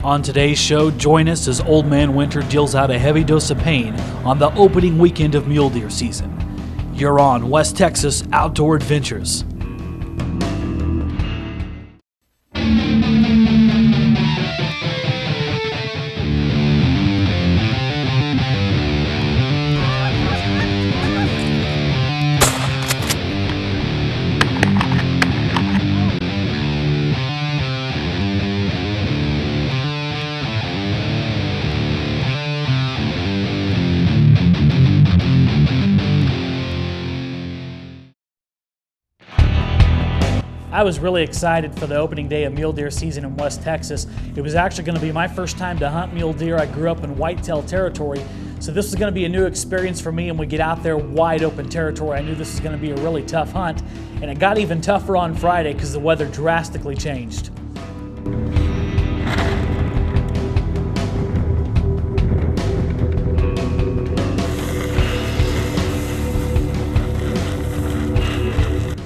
On today's show, join us as Old Man Winter deals out a heavy dose of pain on the opening weekend of mule deer season. You're on West Texas Outdoor Adventures. I was really excited for the opening day of mule deer season in West Texas. It was actually going to be my first time to hunt mule deer. I grew up in whitetail territory, so this was going to be a new experience for me, and we get out there wide open territory. I knew this was going to be a really tough hunt, and it got even tougher on Friday because the weather drastically changed.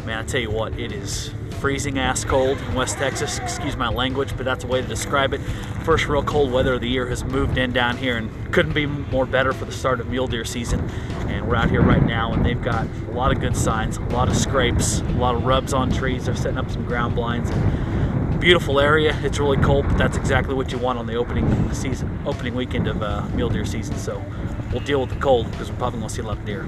Man, I tell you what, it is freezing ass cold in West Texas, excuse my language, but that's a way to describe it. First real cold weather of the year has moved in down here, and couldn't be more better for the start of mule deer season. And we're out here right now, and they've got a lot of good signs, a lot of scrapes, a lot of rubs on trees. They're setting up some ground blinds. Beautiful area. It's really cold, but that's exactly what you want on the opening weekend of mule deer season. So we'll deal with the cold because we're probably going to see a lot of deer.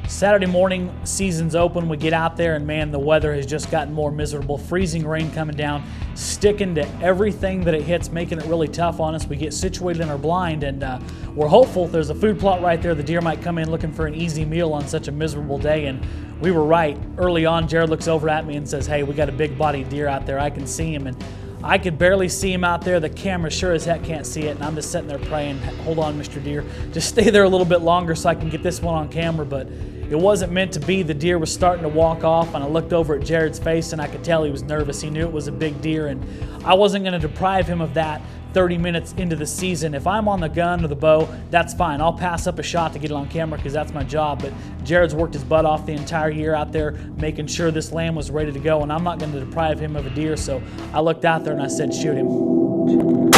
Saturday morning, season's open. We get out there and man, the weather has just gotten more miserable. Freezing rain coming down, sticking to everything that it hits, making it really tough on us. We get situated in our blind, and we're hopeful there's a food plot right there. The deer might come in looking for an easy meal on such a miserable day, and we were right. Early on, Jared looks over at me and says, "Hey, we got a big bodied deer out there. I can see him." And I could barely see him out there. The camera sure as heck can't see it, and I'm just sitting there praying, "Hold on, Mr. Deer. Just stay there a little bit longer so I can get this one on camera." But it wasn't meant to be. The deer was starting to walk off, and I looked over at Jared's face, and I could tell he was nervous. He knew it was a big deer, and I wasn't going to deprive him of that 30 minutes into the season. If I'm on the gun or the bow, that's fine. I'll pass up a shot to get it on camera because that's my job. But Jared's worked his butt off the entire year out there making sure this lamb was ready to go, and I'm not going to deprive him of a deer. So I looked out there and I said, "Shoot him."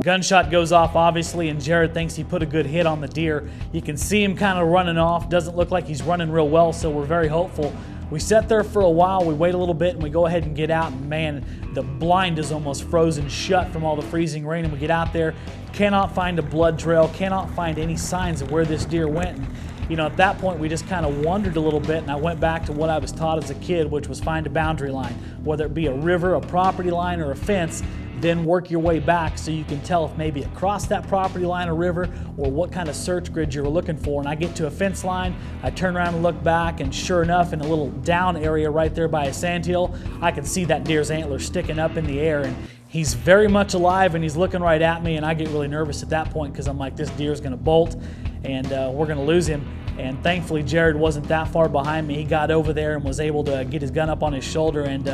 Gunshot goes off, obviously, and Jared thinks he put a good hit on the deer. You can see him kind of running off. Doesn't look like he's running real well, so we're very hopeful. We sat there for a while, we wait a little bit, and we go ahead and get out, and man, the blind is almost frozen shut from all the freezing rain, and we get out there, cannot find a blood trail, cannot find any signs of where this deer went. And, you know, at that point, we just kind of wondered a little bit, and I went back to what I was taught as a kid, which was find a boundary line, whether it be a river, a property line, or a fence. Then work your way back so you can tell if maybe it crossed that property line or river, or what kind of search grid you were looking for. And I get to a fence line, I turn around and look back, and sure enough, in a little down area right there by a sandhill, I can see that deer's antler sticking up in the air, and he's very much alive, and he's looking right at me, and I get really nervous at that point because I'm like, this deer's gonna bolt, and we're gonna lose him. And thankfully, Jared wasn't that far behind me. He got over there and was able to get his gun up on his shoulder, and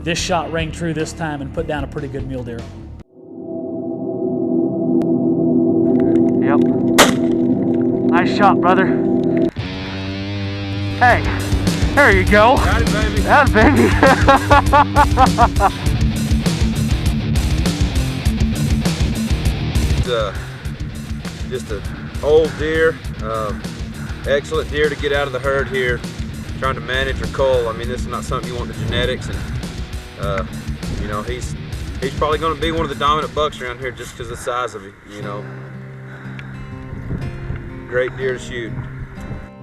this shot rang true this time and put down a pretty good mule deer. Yep. Nice shot, brother. Hey, there you go. Got it, baby. That baby. It's just an old deer. Excellent deer to get out of the herd here. Trying to manage your cull. I mean, this is not something you want the genetics, and you know, he's probably going to be one of the dominant bucks around here just because of the size of him. You know, great deer to shoot.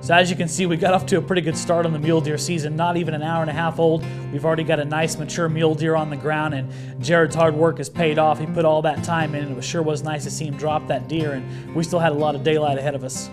So as you can see, we got off to a pretty good start on the mule deer season. Not even an hour and a half old. We've already got a nice mature mule deer on the ground, and Jared's hard work has paid off. He put all that time in, and it sure was nice to see him drop that deer, and we still had a lot of daylight ahead of us.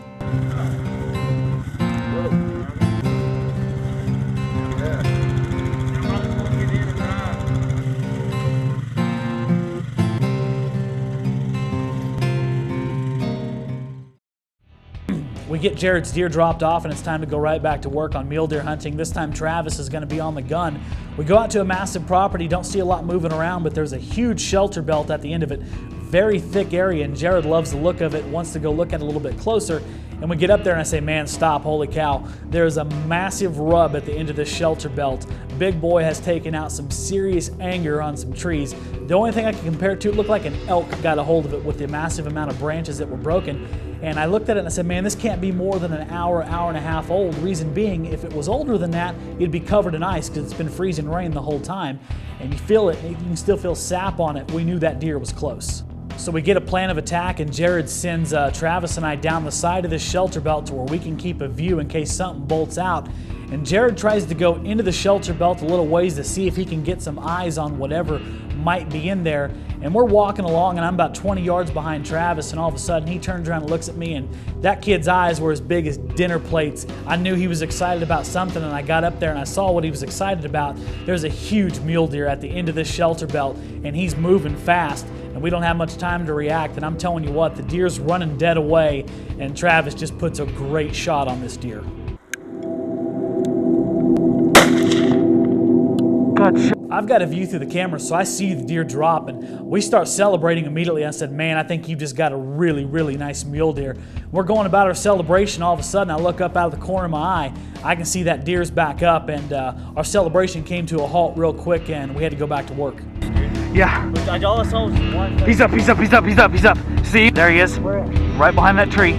We get Jared's deer dropped off and it's time to go right back to work on mule deer hunting. This time Travis is going to be on the gun. We go out to a massive property, don't see a lot moving around, but there's a huge shelter belt at the end of it. Very thick area, and Jared loves the look of it, wants to go look at it a little bit closer. And we get up there and I say, man, stop, holy cow. There's a massive rub at the end of this shelter belt. Big boy has taken out some serious anger on some trees. The only thing I can compare it to, it looked like an elk got a hold of it with the massive amount of branches that were broken. And I looked at it and I said, man, this can't be more than an hour, hour and a half old. Reason being, if it was older than that, it'd be covered in ice because it's been freezing rain the whole time. And you feel it, you can still feel sap on it. We knew that deer was close. So we get a plan of attack, and Jared sends Travis and I down the side of this shelter belt to where we can keep a view in case something bolts out. And Jared tries to go into the shelter belt a little ways to see if he can get some eyes on whatever might be in there. And we're walking along, and I'm about 20 yards behind Travis, and all of a sudden he turns around and looks at me, and that kid's eyes were as big as dinner plates. I knew he was excited about something, and I got up there and I saw what he was excited about. There's a huge mule deer at the end of this shelter belt, and he's moving fast. And we don't have much time to react, and I'm telling you what, the deer's running dead away, and Travis just puts a great shot on this deer. I've got a view through the camera, so I see the deer drop, and we start celebrating immediately. I said, man, I think you just got a really, really nice mule deer. We're going about our celebration. All of a sudden, I look up out of the corner of my eye. I can see that deer's back up, and our celebration came to a halt real quick, and we had to go back to work. Yeah. All I saw was one thing. He's up. See, there he is. Right behind that tree.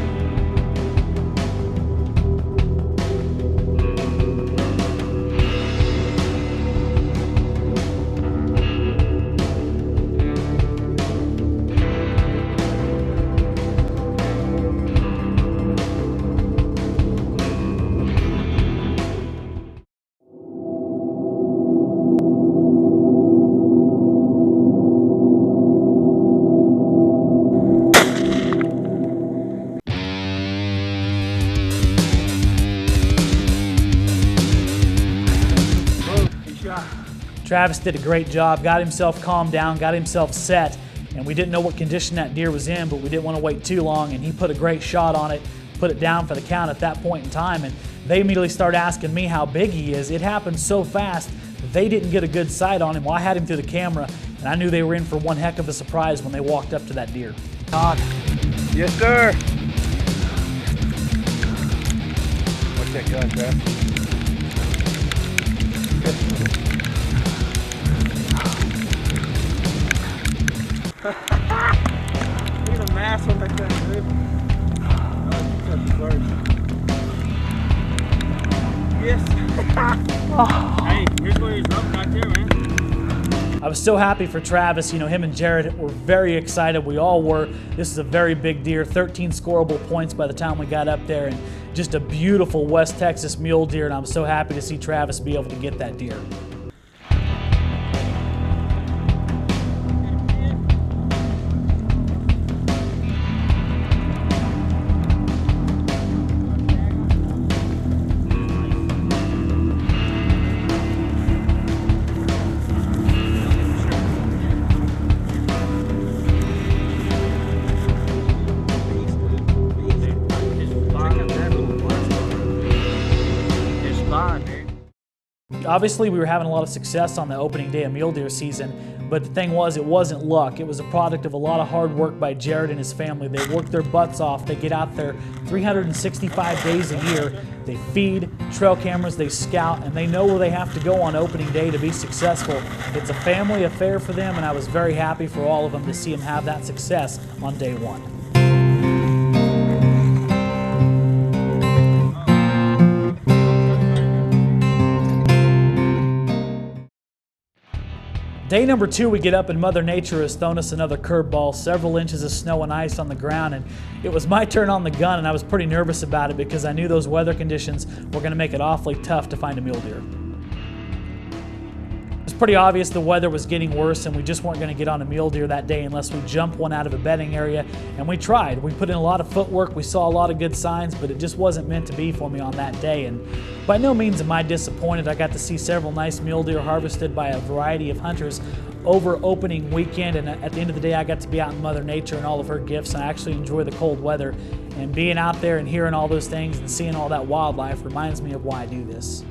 Travis did a great job, got himself calmed down, got himself set, and we didn't know what condition that deer was in, but we didn't want to wait too long, and he put a great shot on it, put it down for the count at that point in time, and they immediately started asking me how big he is. It happened so fast, they didn't get a good sight on him. Well, I had him through the camera, and I knew they were in for one heck of a surprise when they walked up to that deer. God. Yes, sir. What's that gun, Trav? Look at the mass on that thing, dude. Yes. Hey, here's where he's up right there, man. I was so happy for Travis. You know, him and Jared were very excited. We all were. This is a very big deer, 13 scoreable points by the time we got up there, and just a beautiful West Texas mule deer, and I'm so happy to see Travis be able to get that deer. Obviously, we were having a lot of success on the opening day of mule deer season, but the thing was, it wasn't luck. It was a product of a lot of hard work by Jared and his family. They work their butts off. They get out there 365 days a year. They feed, trail cameras, they scout, and they know where they have to go on opening day to be successful. It's a family affair for them, and I was very happy for all of them to see them have that success on day one. Day number 2, we get up and Mother Nature has thrown us another curveball, several inches of snow and ice on the ground, and it was my turn on the gun, and I was pretty nervous about it because I knew those weather conditions were going to make it awfully tough to find a mule deer. It was pretty obvious the weather was getting worse, and we just weren't going to get on a mule deer that day unless we jumped one out of a bedding area, and we tried. We put in a lot of footwork, we saw a lot of good signs, but it just wasn't meant to be for me on that day. And By no means am I disappointed. I got to see several nice mule deer harvested by a variety of hunters over opening weekend, and at the end of the day I got to be out in Mother Nature and all of her gifts. I actually enjoy the cold weather, and being out there and hearing all those things and seeing all that wildlife reminds me of why I do this.